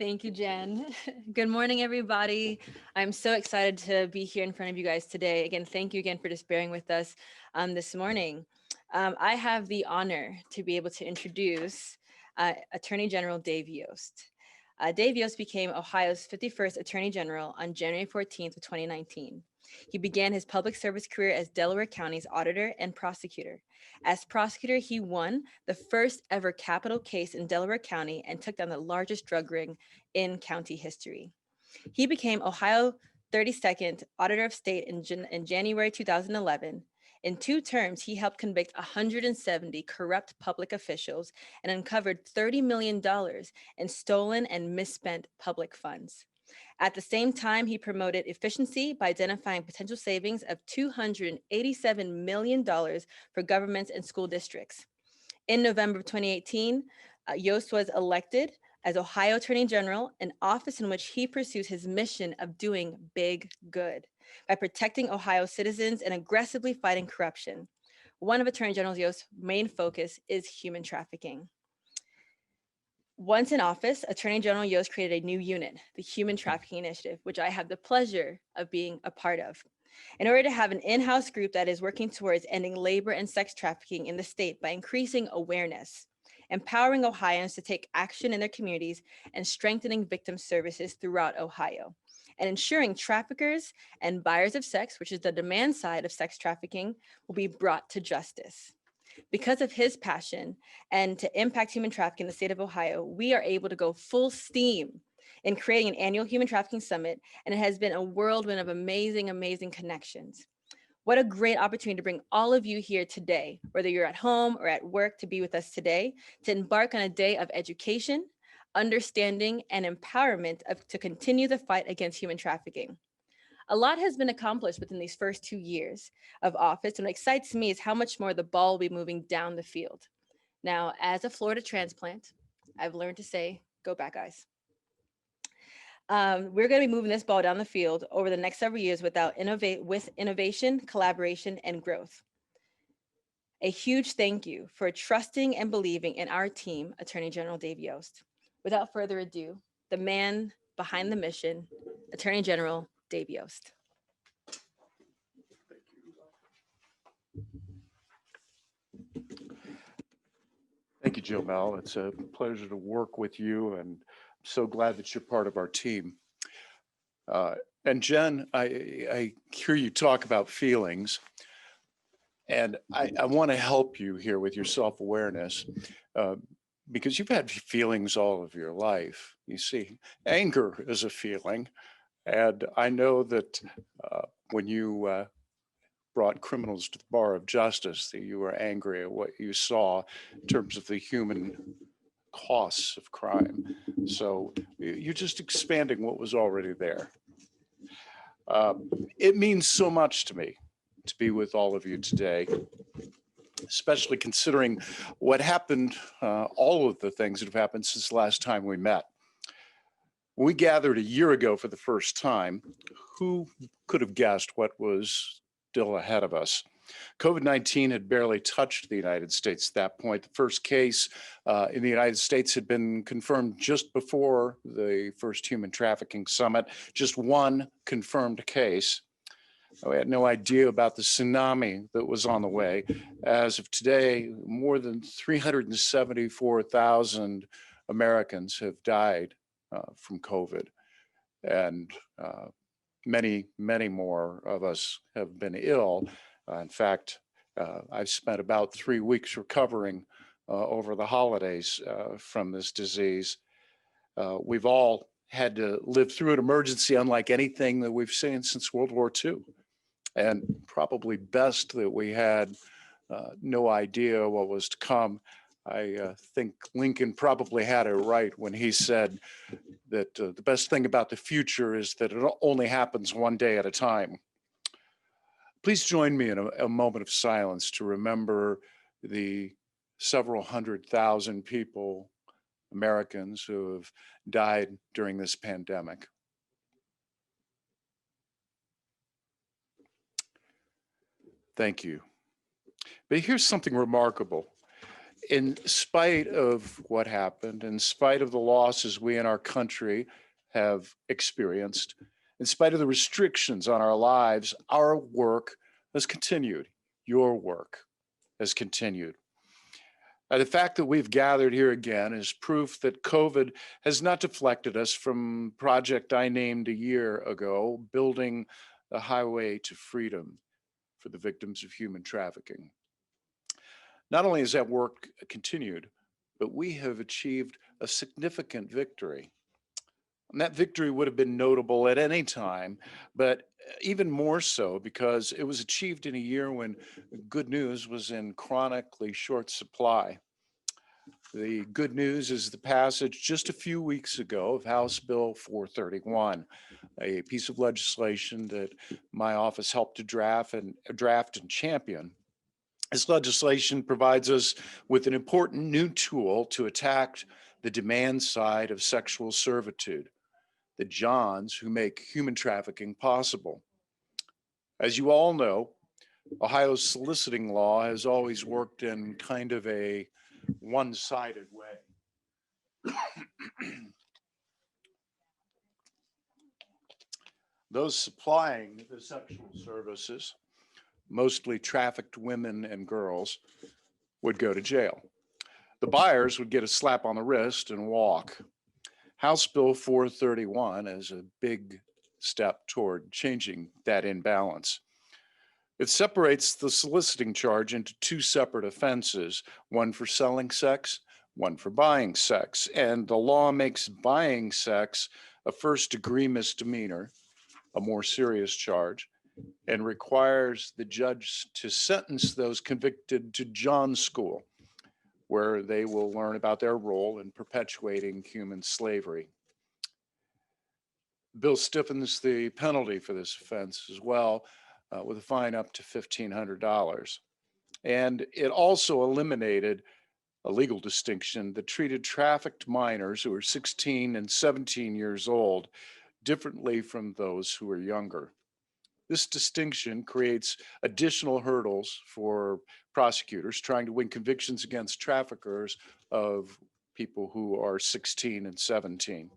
Thank you, Jen. Good morning, everybody. I'm so excited to be here in front of you guys today. Again, thank you again for just bearing with us this morning. I have the honor to be able to introduce Attorney General Dave Yost. Dave Yost became Ohio's 51st Attorney General on January 14th of 2019. He began his public service career as Delaware County's auditor and prosecutor. As prosecutor, he won the first ever capital case in Delaware County and took down the largest drug ring in county history. He became Ohio 32nd Auditor of State in January 2011. In 2 terms, he helped convict 170 corrupt public officials and uncovered $30 million in stolen and misspent public funds. At the same time, he promoted efficiency by identifying potential savings of $287 million for governments and school districts. In November of 2018, Yost was elected as Ohio Attorney General, an office in which he pursues his mission of doing big good by protecting Ohio citizens and aggressively fighting corruption. One of Attorney General Yost's main focus is human trafficking. Once in office, Attorney General Yost created a new unit, the Human Trafficking Initiative, which I have the pleasure of being a part of. In order to have an in-house group that is working towards ending labor and sex trafficking in the state by increasing awareness, empowering Ohioans to take action in their communities, and strengthening victim services throughout Ohio, and ensuring traffickers and buyers of sex, which is the demand side of sex trafficking, will be brought to justice. Because of his passion and to impact human trafficking in the state of Ohio, we are able to go full steam in creating an annual human trafficking summit, and it has been a whirlwind of amazing, amazing connections. What a great opportunity to bring all of you here today, whether you're at home or at work, to be with us today, to embark on a day of education, understanding, and empowerment to continue the fight against human trafficking. A lot has been accomplished within these first 2 years of office, and what excites me is how much more the ball will be moving down the field. Now, as a Florida transplant, I've learned to say, go back, guys. We're going to be moving this ball down the field over the next several years with innovation, collaboration, and growth. A huge thank you for trusting and believing in our team, Attorney General Dave Yost. Without further ado, the man behind the mission, Attorney General Dave Yost. Thank you, Jomel. It's a pleasure to work with you, and I'm so glad that you're part of our team. And Jen, I hear you talk about feelings, and I want to help you here with your self-awareness, because you've had feelings all of your life. You see, anger is a feeling, and I know that when you brought criminals to the bar of justice, that you were angry at what you saw in terms of the human costs of crime. So you're just expanding what was already there. It means so much to me to be with all of you today, especially considering what happened, all of the things that have happened since the last time we met. When we gathered a year ago for the first time, who could have guessed what was still ahead of us? COVID-19 had barely touched the United States at that point. The first case in the United States had been confirmed just before the first human trafficking summit, just one confirmed case. We had no idea about the tsunami that was on the way. As of today, more than 374,000 Americans have died from COVID. And many, many more of us have been ill. In fact, I've spent about 3 weeks recovering over the holidays from this disease. We've all had to live through an emergency unlike anything that we've seen since World War II. And probably best that we had no idea what was to come. I think Lincoln probably had it right when he said that the best thing about the future is that it only happens one day at a time. Please join me in a moment of silence to remember the several 100,000 people, Americans, who have died during this pandemic. Thank you. But here's something remarkable. In spite of what happened, in spite of the losses we in our country have experienced, in spite of the restrictions on our lives, our work has continued. Your work has continued. The fact that we've gathered here again is proof that COVID has not deflected us from project I named a year ago, building the highway to freedom for the victims of human trafficking. Not only has that work continued, but we have achieved a significant victory. And that victory would have been notable at any time, but even more so because it was achieved in a year when good news was in chronically short supply. The good news is the passage just a few weeks ago of House Bill 431, a piece of legislation that my office helped to draft and champion. This legislation provides us with an important new tool to attack the demand side of sexual servitude, the Johns who make human trafficking possible. As you all know, Ohio's soliciting law has always worked in kind of a one sided way. Those supplying the sexual services, mostly trafficked women and girls, would go to jail. The buyers would get a slap on the wrist and walk. House Bill 431 is a big step toward changing that imbalance. It separates the soliciting charge into two separate offenses, one for selling sex, one for buying sex. And the law makes buying sex a first degree misdemeanor, a more serious charge, and requires the judge to sentence those convicted to John School, where they will learn about their role in perpetuating human slavery. The bill stiffens the penalty for this offense as well, with a fine up to $1,500. And it also eliminated a legal distinction that treated trafficked minors who are 16 and 17 years old differently from those who are younger. This distinction creates additional hurdles for prosecutors trying to win convictions against traffickers of people who are 16 and 17.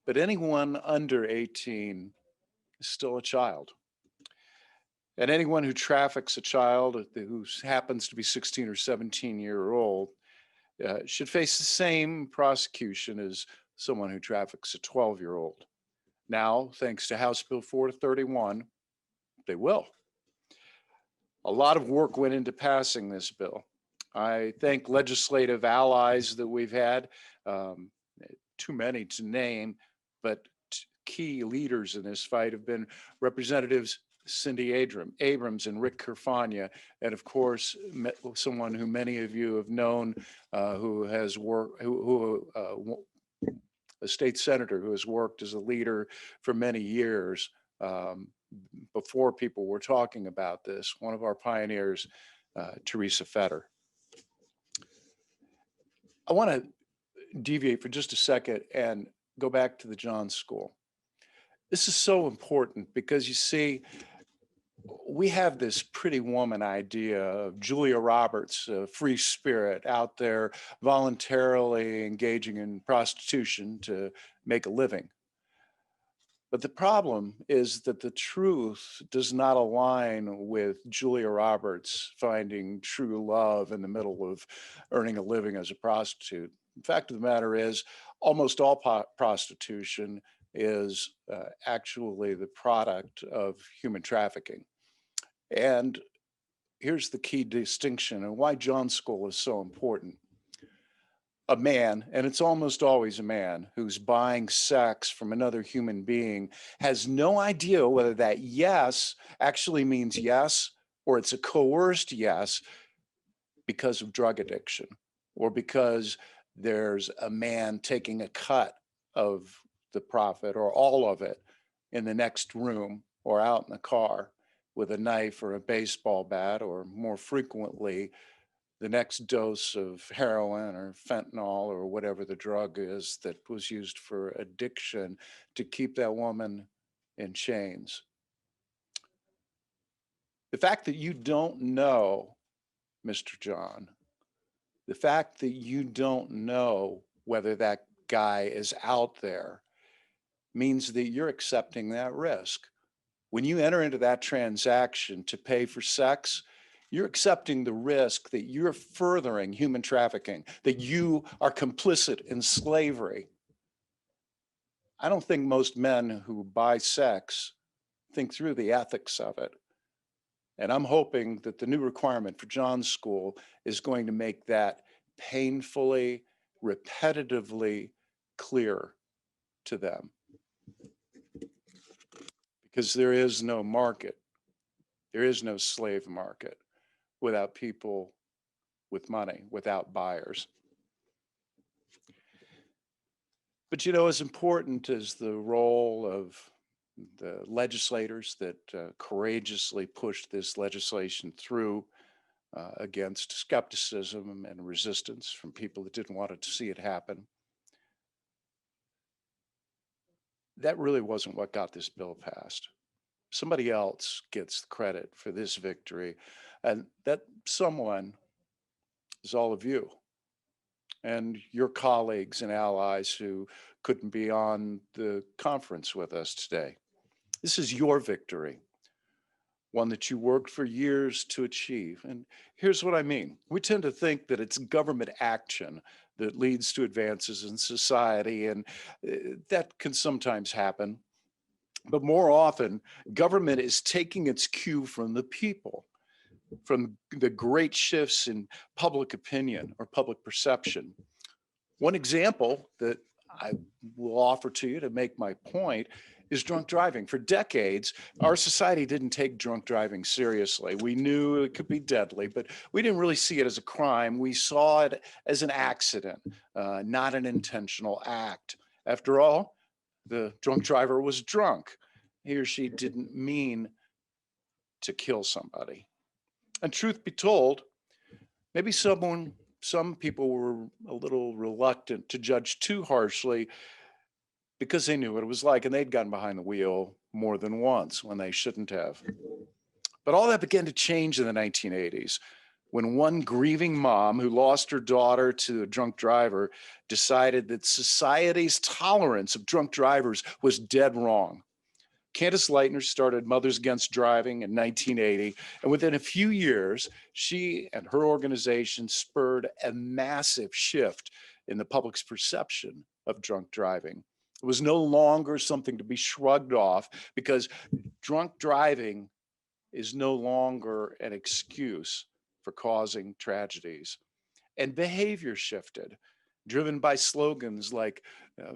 But anyone under 18 is still a child. And anyone who traffics a child who happens to be 16 or 17-year old should face the same prosecution as someone who traffics a 12-year-old. Now, thanks to House Bill 431, they will. A lot of work went into passing this bill. I thank legislative allies that we've had, um, too many to name, but key leaders in this fight have been Representatives Cindy Abrams and Rick Kerfania, and of course, someone who many of you have known, who has worked, a state senator who has worked as a leader for many years, before people were talking about this, one of our pioneers, Teresa Fetter. I want to deviate for just a second and go back to the John School. This is so important because you see, we have this pretty woman idea of Julia Roberts, a free spirit out there voluntarily engaging in prostitution to make a living. But the problem is that the truth does not align with Julia Roberts finding true love in the middle of earning a living as a prostitute. The fact of the matter is, almost all prostitution is actually the product of human trafficking. And here's the key distinction and why John School is so important. A man, and it's almost always a man, who's buying sex from another human being has no idea whether that yes actually means yes or it's a coerced yes because of drug addiction or because there's a man taking a cut of the profit or all of it in the next room or out in the car with a knife or a baseball bat, or more frequently, the next dose of heroin or fentanyl or whatever the drug is that was used for addiction to keep that woman in chains. The fact that you don't know, Mr. John, The fact that you don't know whether that guy is out there means that you're accepting that risk. When you enter into that transaction to pay for sex, you're accepting the risk that you're furthering human trafficking, that you are complicit in slavery. I don't think most men who buy sex think through the ethics of it. And I'm hoping that the new requirement for John's school is going to make that painfully, repetitively clear to them. Because there is no market, there is no slave market without people with money, without buyers. But you know, as important as the role of the legislators that courageously pushed this legislation through against skepticism and resistance from people that didn't want to see it happen, that really wasn't what got this bill passed. Somebody else gets the credit for this victory, and that someone is all of you and your colleagues and allies who couldn't be on the conference with us today. This is your victory, one that you worked for years to achieve. And here's what I mean. We tend to think that it's government action that leads to advances in society, and that can sometimes happen. But more often, government is taking its cue from the people, from the great shifts in public opinion or public perception. One example that I will offer to you to make my point is drunk driving. For decades, our society didn't take drunk driving seriously. We knew it could be deadly, but we didn't really see it as a crime. We saw it as an accident, not an intentional act. After all, the drunk driver was drunk. He or she didn't mean to kill somebody. And truth be told, maybe some people were a little reluctant to judge too harshly because they knew what it was like, and they'd gotten behind the wheel more than once when they shouldn't have. But all that began to change in the 1980s when one grieving mom who lost her daughter to a drunk driver decided that society's tolerance of drunk drivers was dead wrong. Candace Leitner started Mothers Against Driving in 1980, and within a few years, she and her organization spurred a massive shift in the public's perception of drunk driving. It was no longer something to be shrugged off because drunk driving is no longer an excuse for causing tragedies. And behavior shifted, driven by slogans like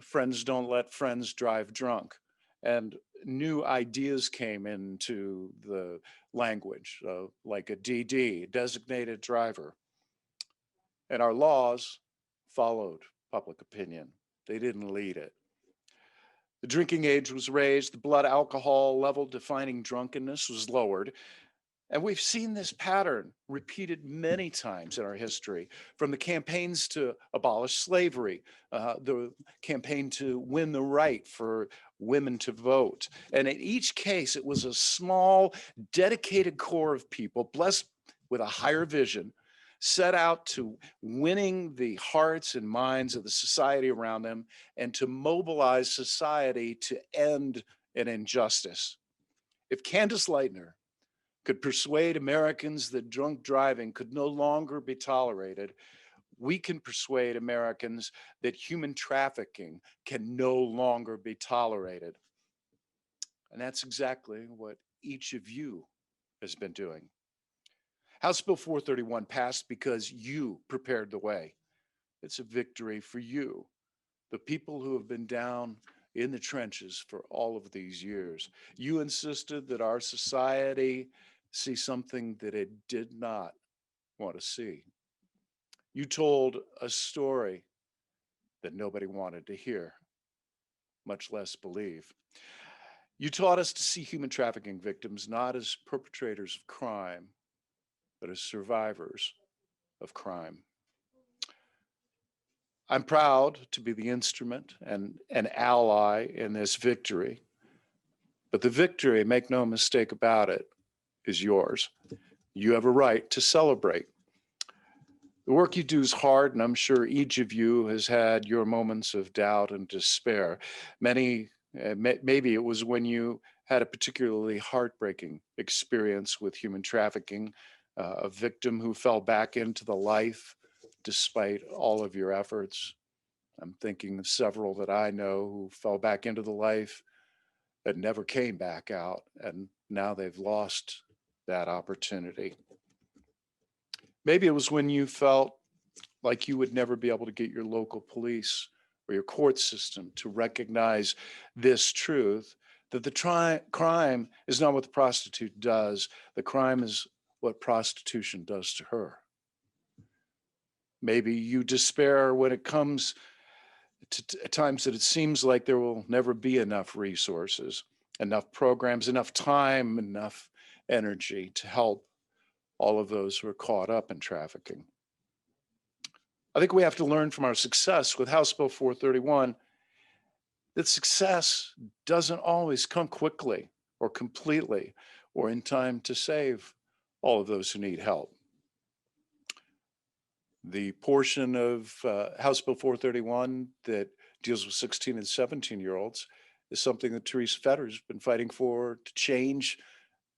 friends don't let friends drive drunk. And new ideas came into the language, like a DD, designated driver. And our laws followed public opinion. They didn't lead it. The drinking age was raised, the blood alcohol level defining drunkenness was lowered. And we've seen this pattern repeated many times in our history, from the campaigns to abolish slavery, the campaign to win the right for women to vote. And in each case, it was a small, dedicated core of people blessed with a higher vision, set out to winning the hearts and minds of the society around them and to mobilize society to end an injustice. If Candace Leitner could persuade Americans that drunk driving could no longer be tolerated, we can persuade Americans that human trafficking can no longer be tolerated. And that's exactly what each of you has been doing. House Bill 431 passed because you prepared the way. It's a victory for you, the people who have been down in the trenches for all of these years. You insisted that our society see something that it did not want to see. You told a story that nobody wanted to hear, much less believe. You taught us to see human trafficking victims not as perpetrators of crime, but as survivors of crime. I'm proud to be the instrument and an ally in this victory, but the victory, make no mistake about it, is yours. You have a right to celebrate. The work you do is hard, and I'm sure each of you has had your moments of doubt and despair. Many, maybe it was when you had a particularly heartbreaking experience with human trafficking, a victim who fell back into the life despite all of your efforts. I'm thinking of several that I know who fell back into the life that never came back out, and now they've lost that opportunity. Maybe it was when you felt like you would never be able to get your local police or your court system to recognize this truth that the crime is not what the prostitute does, the crime is what prostitution does to her. Maybe you despair when it comes to times that it seems like there will never be enough resources, enough programs, enough time, enough energy to help all of those who are caught up in trafficking. I think we have to learn from our success with House Bill 431 that success doesn't always come quickly or completely or in time to save all of those who need help. The portion of House Bill 431 that deals with 16 and 17-year-olds is something that Teresa Fetter's been fighting for to change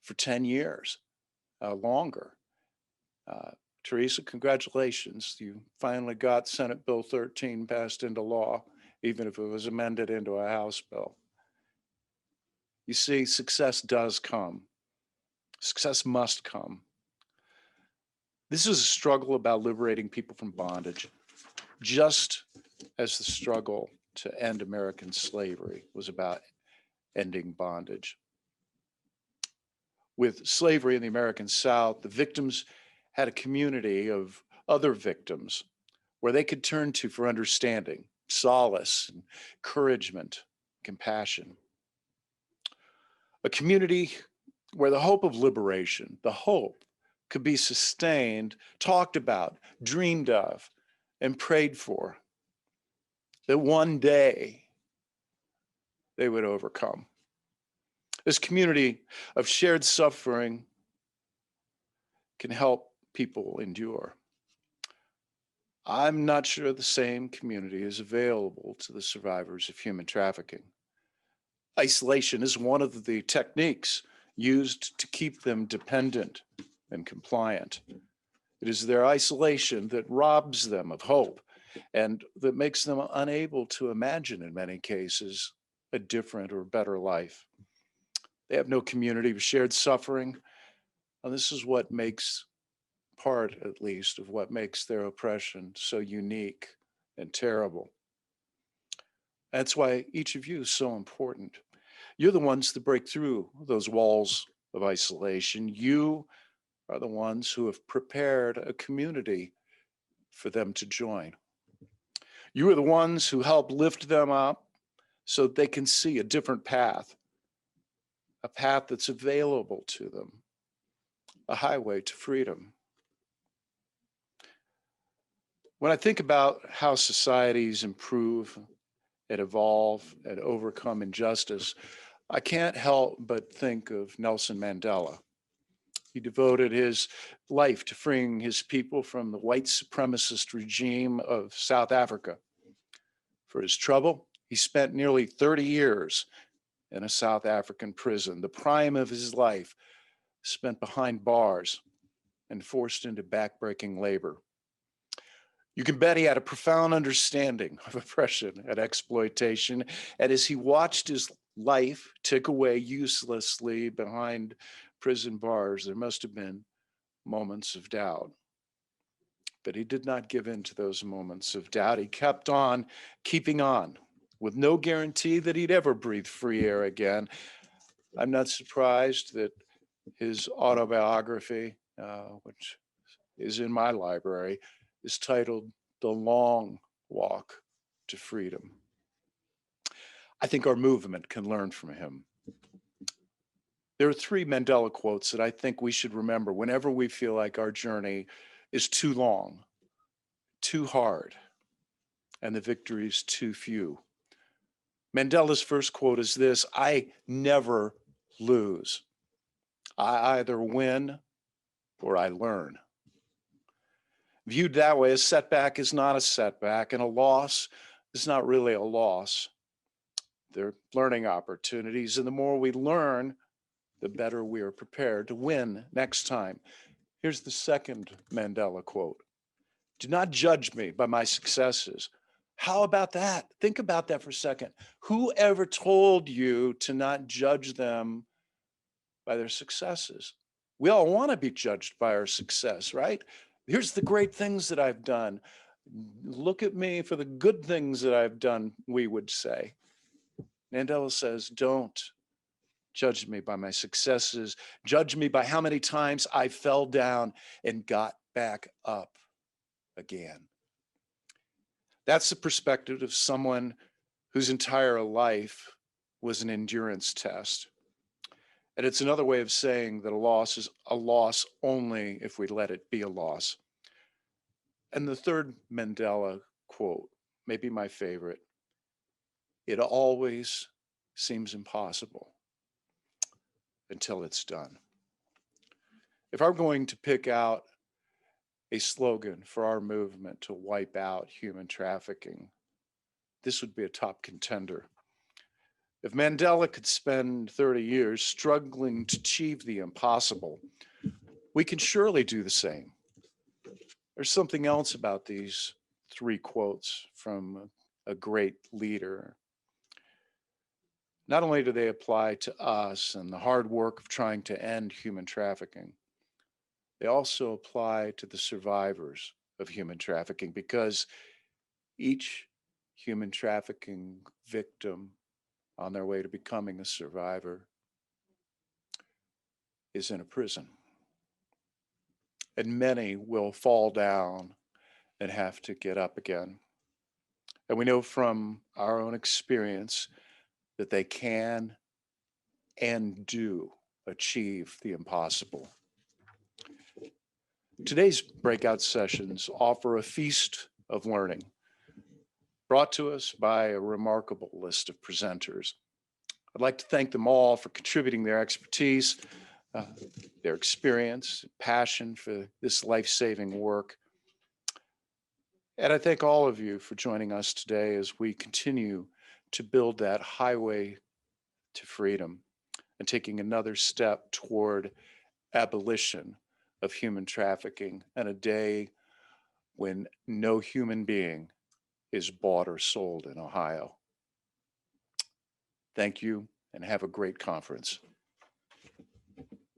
for 10 years, longer. Teresa, congratulations. You finally got Senate Bill 13 passed into law, even if it was amended into a House bill. You see, success does come. Success must come. This is a struggle about liberating people from bondage, just as the struggle to end American slavery was about ending bondage. With slavery in the American South, the victims had a community of other victims where they could turn to for understanding, solace, encouragement, compassion. A community where the hope of liberation, the hope could be sustained, talked about, dreamed of, and prayed for. That one day they would overcome. This community of shared suffering can help people endure. I'm not sure the same community is available to the survivors of human trafficking. Isolation is one of the techniques used to keep them dependent and compliant. It is their isolation that robs them of hope and that makes them unable to imagine, in many cases, a different or better life. They have no community of shared suffering, and this is what makes part, at least, of what makes their oppression so unique and terrible. That's why each of you is so important. You're the ones that break through those walls of isolation. You are the ones who have prepared a community for them to join. You are the ones who help lift them up so that they can see a different path, a path that's available to them, a highway to freedom. When I think about how societies improve and evolve and overcome injustice, I can't help but think of Nelson Mandela. He devoted his life to freeing his people from the white supremacist regime of South Africa. For his trouble, he spent nearly 30 years in a South African prison, the prime of his life spent behind bars and forced into backbreaking labor. You can bet he had a profound understanding of oppression and exploitation, and as he watched his life tick away uselessly behind prison bars, there must have been moments of doubt. But he did not give in to those moments of doubt. He kept on keeping on with no guarantee that he'd ever breathe free air again. I'm not surprised that his autobiography, which is in my library, is titled The Long Walk to Freedom. I think our movement can learn from him. There are three Mandela quotes that I think we should remember whenever we feel like our journey is too long, too hard, and the victories too few. Mandela's first quote is this: "I never lose. I either win or I learn." Viewed that way, a setback is not a setback, and a loss is not really a loss. They're learning opportunities, and the more we learn, the better we are prepared to win next time. Here's the second Mandela quote: "Do not judge me by my successes." How about that? Think about that for a second. Who ever told you to not judge them by their successes? We all want to be judged by our success, right? Here's the great things that I've done. Look at me for the good things that I've done, we would say. Mandela says, don't judge me by my successes. Judge me by how many times I fell down and got back up again. That's the perspective of someone whose entire life was an endurance test. And it's another way of saying that a loss is a loss only if we let it be a loss. And the third Mandela quote, maybe my favorite: "It always seems impossible until it's done." If I'm going to pick out a slogan for our movement to wipe out human trafficking, this would be a top contender. If Mandela could spend 30 years struggling to achieve the impossible, we can surely do the same. There's something else about these three quotes from a great leader. Not only do they apply to us and the hard work of trying to end human trafficking, they also apply to the survivors of human trafficking, because each human trafficking victim on their way to becoming a survivor is in a prison. And many will fall down and have to get up again. And we know from our own experience that they can and do achieve the impossible. Today's breakout sessions offer a feast of learning brought to us by a remarkable list of presenters. I'd like to thank them all for contributing their expertise, their experience, passion for this life-saving work. And I thank all of you for joining us today as we continue to build that highway to freedom and taking another step toward abolition of human trafficking, and a day when no human being is bought or sold in Ohio. Thank you, and have a great conference.